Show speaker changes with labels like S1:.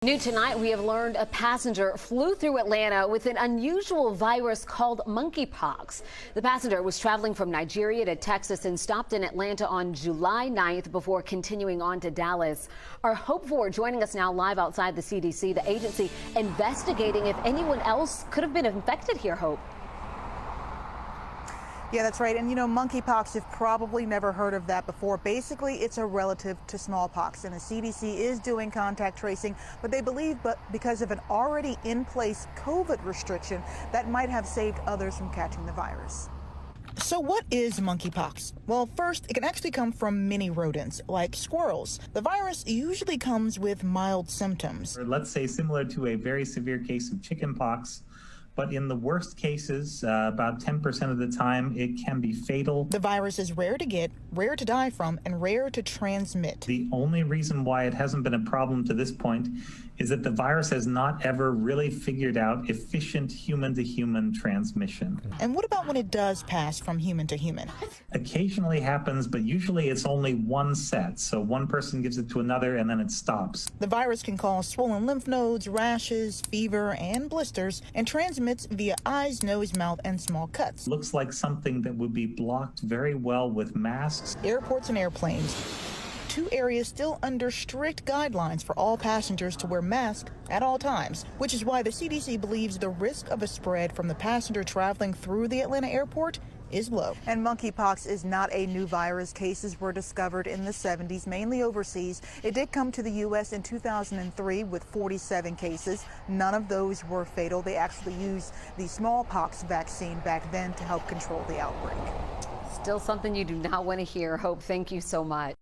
S1: New tonight, we have learned a passenger flew through Atlanta with an unusual virus called monkeypox. The passenger was traveling from Nigeria to Texas and stopped in Atlanta on July 9th before continuing on to Dallas. Our Hope Ford joining us now live outside the CDC, the agency investigating if anyone else could have been infected here, Hope.
S2: Yeah, that's right. And you know, monkeypox, you've probably never heard of that before. Basically, it's a relative to smallpox, and the CDC is doing contact tracing, but they believe because of an already in place COVID restriction, that might have saved others from catching the virus. So what is monkeypox? Well, first, it can actually come from many rodents, like squirrels. The virus usually comes with mild symptoms.
S3: Or let's say similar to a very severe case of chickenpox. But in the worst cases, about 10% of the time, it can be fatal.
S2: The virus is rare to get, rare to die from, and rare to transmit.
S3: The only reason why it hasn't been a problem to this point is that the virus has not ever really figured out efficient human-to-human transmission.
S2: And what about when it does pass from human to human?
S3: Occasionally happens, but usually it's only one set. So one person gives it to another and then it stops.
S2: The virus can cause swollen lymph nodes, rashes, fever, and blisters, and transmits via eyes, nose, mouth, and small cuts.
S3: Looks like something that would be blocked very well with masks.
S2: Airports and airplanes. Two areas still under strict guidelines for all passengers to wear masks at all times, which is why the CDC believes the risk of a spread from the passenger traveling through the Atlanta airport is low. And monkeypox is not a new virus. Cases were discovered in the 70s, mainly overseas. It did come to the U.S. in 2003 with 47 cases. None of those were fatal. They actually used the smallpox vaccine back then to help control the outbreak.
S1: Still something you do not want to hear, Hope. Thank you so much.